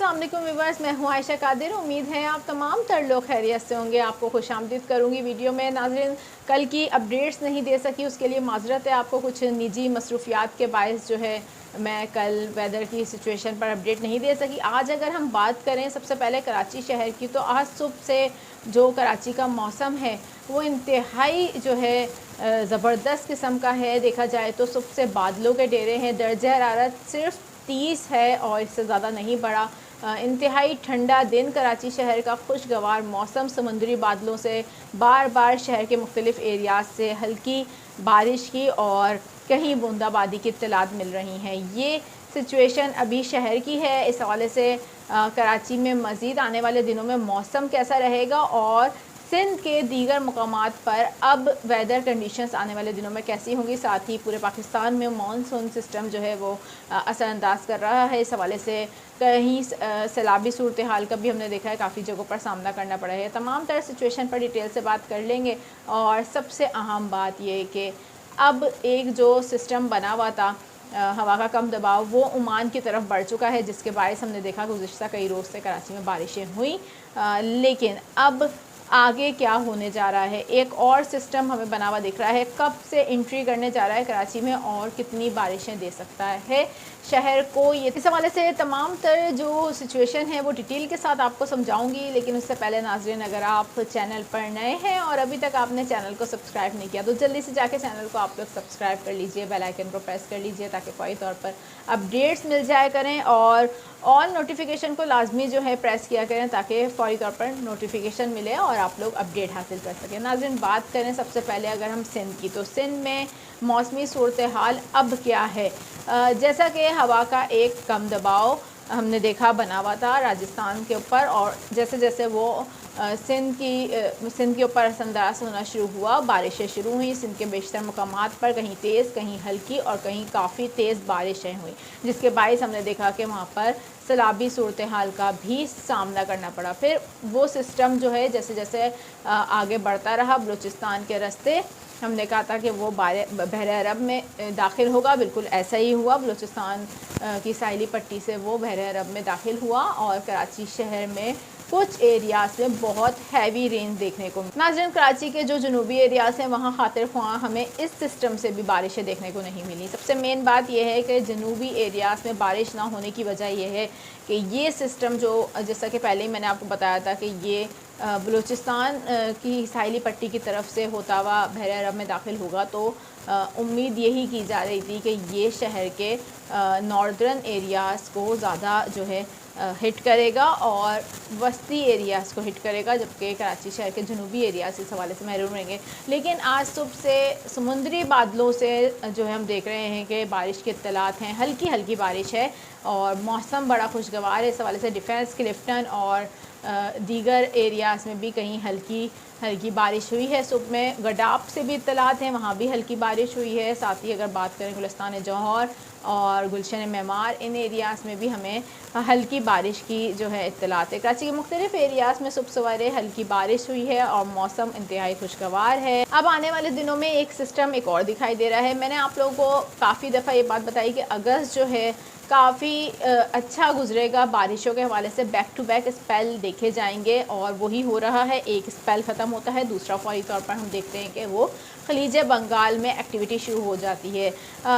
अस्सलाम वालेकुम व्यूअर्स, मैं हूं आयशा कादिर। उम्मीद है आप तमाम तर लोग खैरियत से होंगे। आपको खुशामदीद करूंगी वीडियो में। नाज़रीन, कल की अपडेट्स नहीं दे सकी, उसके लिए माज़रत है। आपको कुछ निजी मसरूफियात के बायस जो है मैं कल वेदर की सिचुएशन पर अपडेट नहीं दे सकी। आज अगर हम बात करें सबसे पहले कराची शहर की, तो आज सुबह से जो कराची का मौसम है वो इंतहाई जो है ज़बरदस्त किस्म का है। देखा जाए तो सुबह से बादलों के डेरे हैं। दर्जा हरारत सिर्फ 30 है और इससे ज़्यादा नहीं बढ़ा। इंतहाई ठंडा दिन, कराची शहर का खुशगवार मौसम, समुद्री बादलों से बार बार शहर के मुख्तलिफ़ एरियाज से हल्की बारिश की और कहीं बूंदाबांदी की इत्तलात मिल रही हैं। ये सिचुएशन अभी शहर की है। इस हवाले से कराची में मज़ीद आने वाले दिनों में मौसम कैसा रहेगा और सिंध के दीगर मकामात पर अब वेदर कंडीशंस आने वाले दिनों में कैसी होंगी, साथ ही पूरे पाकिस्तान में मानसून सिस्टम जो है वो असरअंदाज कर रहा है। इस हवाले से कहीं सैलाबी सूरत हाल का भी हमने देखा है, काफ़ी जगहों पर सामना करना पड़ा है। तमाम तरह सिचुएशन पर डिटेल से बात कर लेंगे। और सबसे अहम बात ये कि अब एक जो सिस्टम बना हुआ था हवा का कम दबाव, वो ओमान की तरफ बढ़ चुका है, जिसके बायस हमने देखा गुज़िश्ता कई रोज़ से कराची में बारिशें हुई। लेकिन अब आगे क्या होने जा रहा है, एक और सिस्टम हमें बना हुआ दिख रहा है। कब से एंट्री करने जा रहा है कराची में और कितनी बारिशें दे सकता है शहर को, ये इस हवाले से तमाम तर जो सिचुएशन है वो डिटेल के साथ आपको समझाऊंगी। लेकिन उससे पहले नाज़रीन, अगर आप चैनल पर नए हैं और अभी तक आपने चैनल को सब्सक्राइब नहीं किया तो जल्दी से जाके चैनल को आप लोग सब्सक्राइब कर लीजिए, बेल आइकन को प्रेस कर लीजिए ताकि फौरी तौर पर अपडेट्स मिल जाया करें। और ऑल नोटिफिकेशन को लाजमी जो है प्रेस किया करें ताकि फौरी तौर पर नोटिफिकेशन मिले और आप लोग अपडेट हासिल कर सकें। नाज़रीन, बात करें सबसे पहले अगर हम सिंध की, तो सिंध में मौसमी सूरत हाल अब क्या है। जैसा कि हवा का एक कम दबाव हमने देखा बना हुआ था राजस्थान के ऊपर, और जैसे जैसे वो सिंध के ऊपर असरअंदाज होना शुरू हुआ, बारिशें शुरू हुई। सिंध के बेशतर मकामात पर कहीं तेज़, कहीं हल्की और कहीं काफ़ी तेज़ बारिशें हुई, जिसके बायस हमने देखा कि वहाँ पर सैलाबी सूरत हाल का भी सामना करना पड़ा। फिर वो सिस्टम जो है जैसे जैसे आगे बढ़ता रहा बलूचिस्तान के रास्ते, हमने कहा था कि वो बहर अरब में दाखिल होगा। बिल्कुल ऐसा ही हुआ। बलूचिस्तान की साहिली पट्टी से वो बहर अरब में दाखिल हुआ और कराची शहर में कुछ एरियाज़ में बहुत हैवी रेंज देखने को मिली। नाज़रीन, कराची के जो जनूबी एरियाज़ हैं वहाँ खातिर ख्वाह हमें इस सिस्टम से भी बारिशें देखने को नहीं मिली। सबसे मेन बात यह है कि जनूबी एरियाज़ में बारिश ना होने की वजह यह है कि ये सिस्टम जो, जैसा कि पहले ही मैंने आपको बताया था कि ये बलूचिस्तान की साहिली पट्टी की तरफ से होता हुआ बहर अरब में दाखिल होगा, तो उम्मीद यही की जा रही थी कि ये शहर के नॉर्दर्न एरियाज़ को ज़्यादा जो है हिट करेगा और वस्ती एरियाज़ को हिट करेगा, जबकि कराची शहर के जनूबी एरियाज़ इस हवाले से महरूम रहेंगे। लेकिन आज सुबह से समुद्री बादलों से जो है हम देख रहे हैं कि बारिश के इत्तलात हैं, हल्की हल्की बारिश है और मौसम बड़ा खुशगवार है। इस हवाले से डिफेंस, क्लिफ्टन और दीगर एरियाज़ में भी कहीं हल्की हल्की बारिश हुई है। सुबह में गडाप से भी इत्तलात हैं, वहाँ भी हल्की बारिश हुई है। साथ ही अगर बात करें गुलिस्तान जौहर और गुलशन मेमार, इन एरियाज़ में भी हमें हल्की बारिश की जो है इत्तलात है। कराची के मुख्तलिफ एरियाज़ में सुबह सवेरे हल्की बारिश हुई है और मौसम इंतहाई खुशगवार है। अब आने वाले दिनों में एक सिस्टम एक और दिखाई दे रहा है। मैंने आप लोगों को काफ़ी दफ़ा ये बात बताई कि अगस्त जो है काफ़ी अच्छा गुजरेगा बारिशों के हवाले से। बैक टू बैक स्पेल देखे जाएंगे और वही हो रहा है। एक स्पेल ख़त्म होता है, दूसरा फौरी तौर पर हम देखते हैं कि वो खलीज बंगाल में एक्टिविटी शुरू हो जाती है।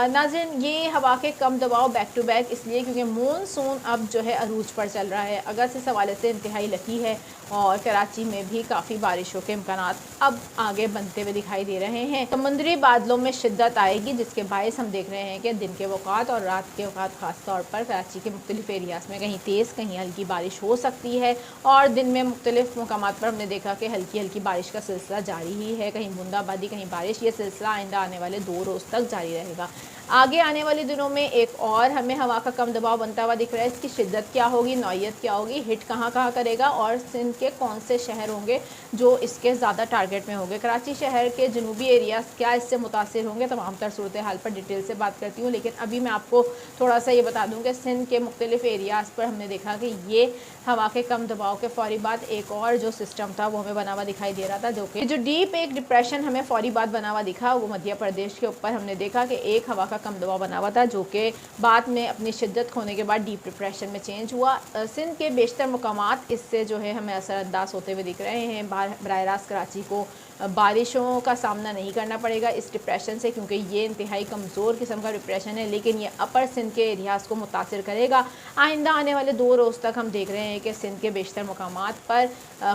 नाज़रीन, ये हवा के कम दबाव बैक टू बैक इसलिए क्योंकि मानसून अब जो है अरूज पर चल रहा है। अगस्त इस हवाले से इंतहाई लकी है और कराची में भी काफ़ी बारिशों के इम्कानात अब आगे बनते हुए दिखाई दे रहे हैं। समुद्री बादलों में शिद्दत आएगी, जिसके बायस हम देख रहे हैं कि दिन के वक़ात और रात के वक़ात ख़ास तौर पर कराची के मुख्तलिफ़ एरियाज़ में कहीं तेज़ कहीं हल्की बारिश हो सकती है। और दिन में मुख्तलिफ़ मकामात पर हमने देखा कि हल्की हल्की बारिश का सिलसिला जारी ही है, कहीं बूंदाबांदी कहीं बारिश। ये सिलसिला आइंदा आने वाले 2 रोज़ तक जारी रहेगा। आगे आने वाले दिनों में एक और हमें हवा का कम दबाव बनता हुआ दिख रहा है। इसकी शिद्दत क्या होगी, नौइयत क्या होगी, हिट कहाँ कहाँ करेगा और सिंध के कौन से शहर होंगे जो इसके ज़्यादा टारगेट में होंगे। कराची शहर के जनूबी एरियाज़ क्या इससे मुतासिर होंगे, तमाम तर सूरत हाल पर डिटेल से बात करती हूँ। लेकिन अभी मैं आपको थोड़ा सा ये बता दूँ कि सिंध के मुख्तलिफ एरियाज़ पर हमने देखा कि ये हवा के कम दबाव के फौरी बाद एक और जो सिस्टम था वो हमें बना हुआ दिखाई दे रहा था, जो डीप एक डिप्रेशन हमें फौरी बाद बना हुआ दिखा। वो मध्य प्रदेश के ऊपर हमने देखा कि एक हवा का कम दबाव बना हुआ था, जो कि बाद में अपनी शिद्दत खोने के बाद डीप डिप्रेशन में चेंज हुआ। सिंध के बेशतर मुकामात इससे जो है हमें असरअंदाज होते हुए दिख रहे हैं। बराह रास्त कराची को बारिशों का सामना नहीं करना पड़ेगा इस डिप्रेशन से, क्योंकि ये इंतहाई कमज़ोर किस्म का डिप्रेशन है, लेकिन ये अपर सिंध के एरियाज़ को मुतासिर करेगा। आइंदा आने वाले 2 रोज़ तक हम देख रहे हैं कि सिंध के बेशतर मुकामात पर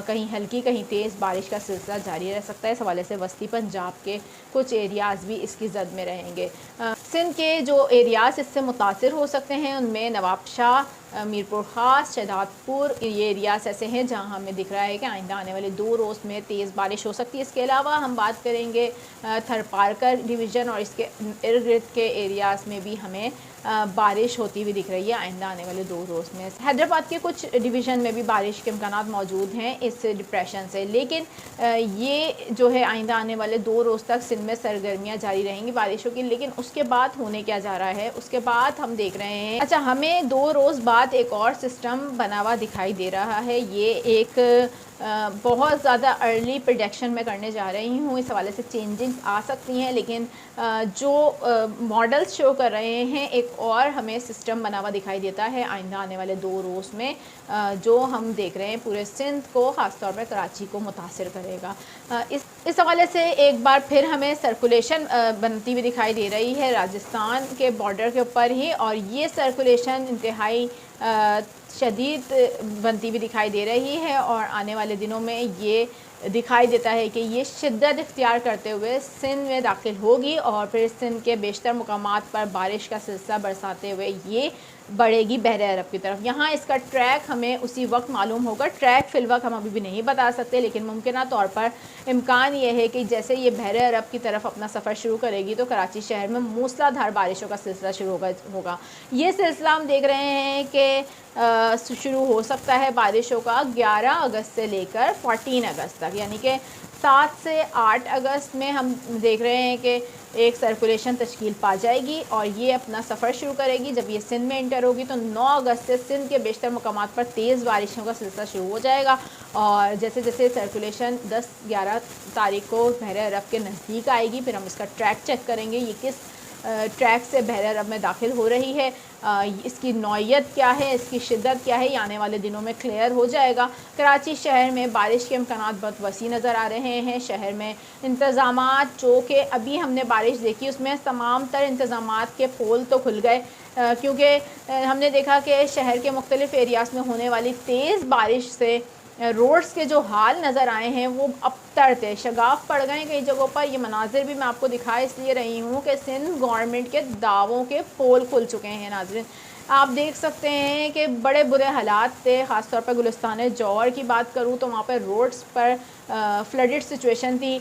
कहीं हल्की कहीं तेज़ बारिश का सिलसिला जारी रह सकता है। इस हवाले से वस्ती पंजाब के कुछ एरियाज़ भी इसकी जद में रहेंगे। सिंध के जो एरियाज़ इससे मुतासिर हो सकते हैं उनमें नवाबशाह, मीरपुर ख़ास, शहदादपुर, ये एरियाज़ ऐसे हैं जहां हमें दिख रहा है कि आइंदा आने वाले 2 रोज़ में तेज़ बारिश हो सकती है। इसके अलावा हम बात करेंगे थरपारकर डिवीज़न और इसके इर्द गिर्द के एरियाज़ में भी हमें बारिश होती हुई दिख रही है आइंदा आने वाले 2 रोज़ में। हैदराबाद के कुछ डिवीज़न में भी बारिश के इम्कानात मौजूद हैं इस डिप्रेशन से, लेकिन ये जो है आइंदा आने वाले 2 रोज़ तक सिंध में सरगर्मियाँ जारी रहेंगी बारिशों की। लेकिन उसके बाद होने क्या जा रहा है, उसके बाद हम देख रहे हैं, अच्छा, हमें 2 रोज़ बाद एक और सिस्टम बना हुआ दिखाई दे रहा है। ये एक बहुत ज़्यादा अर्ली प्रेडिक्शन में करने जा रही हूँ, इस हवाले से चेंजिंग्स आ सकती हैं, लेकिन जो मॉडल्स शो कर रहे हैं एक और हमें सिस्टम बना हुआ दिखाई देता है आइंदा आने वाले 2 रोज़ में, जो हम देख रहे हैं पूरे सिंध को, ख़ास तौर पर कराची को मुतासिर करेगा। इस हवाले से एक बार फिर हमें सर्कुलेशन बनती हुई दिखाई दे रही है राजस्थान के बॉर्डर के ऊपर ही, और ये सर्कुलेशन इंतहाई शदीद बनती हुई दिखाई दे रही है और आने वाले दिनों में ये दिखाई देता है कि ये शिद्दत इख्तियार करते हुए सिंध में दाखिल होगी और फिर सिंध के बेशतर मुकामात पर बारिश का सिलसिला बरसाते हुए ये बढ़ेगी बहरे अरब की तरफ। यहाँ इसका ट्रैक हमें उसी वक्त मालूम होगा, ट्रैक फ़िलवक्त हम अभी भी नहीं बता सकते, लेकिन मुमकिन तौर पर इम्कान ये है कि जैसे ये बहरे अरब की तरफ अपना सफ़र शुरू करेगी तो कराची शहर में मूसलाधार बारिशों का सिलसिला शुरू होगा। ये सिलसिला हम देख रहे हैं कि शुरू हो सकता है बारिशों का 11 अगस्त से लेकर 14 अगस्त तक, यानी कि 7 से 8 अगस्त में हम देख रहे हैं कि एक सर्कुलेशन तश्कील पा जाएगी और ये अपना सफ़र शुरू करेगी। जब ये सिंध में इंटर होगी तो 9 अगस्त से सिंध के बेशतर मुकामात पर तेज़ बारिशों का सिलसिला शुरू हो जाएगा, और जैसे जैसे सर्कुलेशन 10-11 तारीख को बहरे अरब के नज़दीक आएगी, फिर हम इसका ट्रैक चेक करेंगे ये किस ट्रैक से बहरे अरब में दाखिल हो रही है, इसकी नौइयत क्या है, इसकी शिद्दत क्या है, ये आने वाले दिनों में क्लियर हो जाएगा। कराची शहर में बारिश के इम्कानात बहुत वसी नज़र आ रहे हैं। शहर में इंतज़ामात जो कि अभी हमने बारिश देखी उसमें तमाम तर इंतज़ामात के पोल तो खुल गए, क्योंकि हमने देखा कि शहर के मुख्तलिफ़ एरियाज़ में होने वाली तेज़ बारिश से रोड्स के जो हाल नज़र आए हैं वो अबतर थे, शगाफ पड़ गए कई जगहों पर। ये मनाजिर भी मैं आपको दिखा इसलिए रही हूँ कि सिंध गवर्नमेंट के दावों के पोल खुल चुके हैं। नाज़रीन, आप देख सकते हैं कि बड़े बुरे हालात थे, ख़ास तौर पर गुलिस्तान जौहर की बात करूँ तो वहाँ पर रोड्स पर फ्लडेड सिचुएशन थी।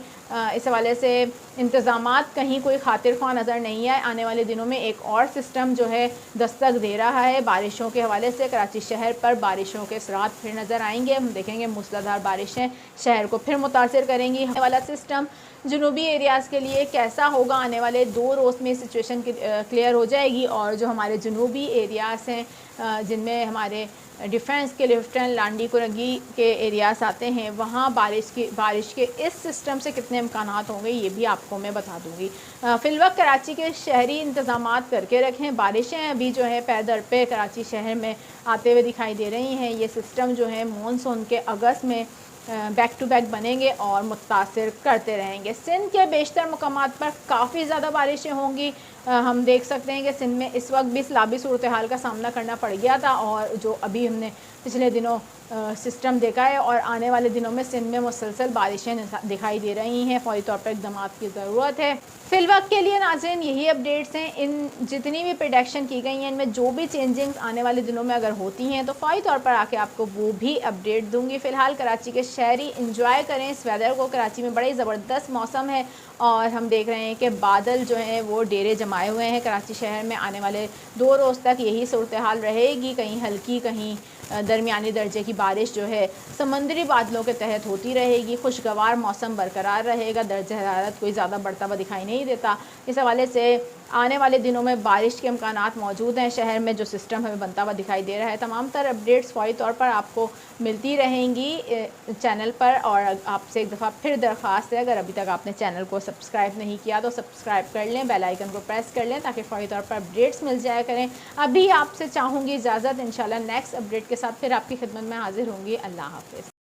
इस हवाले से इंतज़ामात कहीं कोई खातिर ख्वाह नज़र नहीं आए। आने वाले दिनों में एक और सिस्टम जो है दस्तक दे रहा है बारिशों के हवाले से। कराची शहर पर बारिशों के असरात फिर नज़र आएंगे, हम देखेंगे मूसलाधार बारिशें शहर को फिर मुतासिर करेंगी। आने वाला सिस्टम जनूबी एरियाज़ के लिए कैसा होगा, आने वाले 2 रोज़ में सिचुएशन क्लियर हो जाएगी, और जो हमारे जनूबी एरियाज़ हैं जिनमें हमारे डिफेंस के लेफ्टिनेंट लांडी कुरंगी के एरियाज़ आते हैं, वहाँ बारिश के इस सिस्टम से कितने इम्कानात होंगे ये भी आपको मैं बता दूँगी। फ़िलवक्त कराची के शहरी इंतज़ामात करके रखें। बारिशें अभी जो है पैदर पे कराची शहर में आते हुए दिखाई दे रही हैं। ये सिस्टम जो है मानसून के अगस्त में बैक टू बैक बनेंगे और मुतासिर करते रहेंगे। सिंध के बेशतर मुकामात पर काफ़ी ज़्यादा बारिशें होंगी। हम देख सकते हैं कि सिंध में इस वक्त भी सैलाबी सूरत हाल का सामना करना पड़ गया था, और जो अभी हमने पिछले दिनों सिस्टम देखा है, और आने वाले दिनों में सिंध में मुसलसल बारिशें दिखाई दे रही हैं। फौरी तौर पर इक़दाम की ज़रूरत है। फ़िलवक्त के लिए नाज़रीन यही अपडेट्स हैं। इन जितनी भी प्रेडिक्शन की गई हैं इनमें जो भी चेंजिंग्स आने वाले दिनों में अगर होती हैं तो फौरी तौर पर आके आपको वो भी अपडेट दूंगी। फ़िलहाल कराची के शहरी इंजॉय करें इस वेदर को। कराची में बड़ी ज़बरदस्त मौसम है और हम देख रहे हैं कि बादल जो हैं वो डेरे जमाए हुए हैं। कराची शहर में आने वाले 2 रोज़ तक यही सूरत हाल रहेगी, कहीं हल्की कहीं درمیانی درجے کی بارش جو ہے سمندری بادلوں کے تحت ہوتی رہے گی. خوشگوار موسم برقرار رہے گا, درجہ حرارت کوئی زیادہ بڑھتا ہوا دکھائی نہیں دیتا. اس حوالے سے آنے والے دنوں میں بارش کے امکانات موجود ہیں. شہر میں جو سسٹم ہمیں بنتا ہوا دکھائی دے رہا ہے, تمام تر اپڈیٹس فوری طور پر آپ کو ملتی رہیں گی چینل پر. اور آپ سے ایک دفعہ پھر درخواست ہے, اگر ابھی تک آپ نے چینل کو سبسکرائب نہیں کیا تو سبسکرائب کر لیں, بیل آئیکن کو پریس کر لیں تاکہ فوری طور پر اپڈیٹس مل جایا کریں. ابھی آپ سے چاہوں گی اجازت, انشاءاللہ نیکسٹ اپڈیٹ کے ساتھ پھر آپ کی خدمت میں حاضر ہوں گی. اللہ حافظ.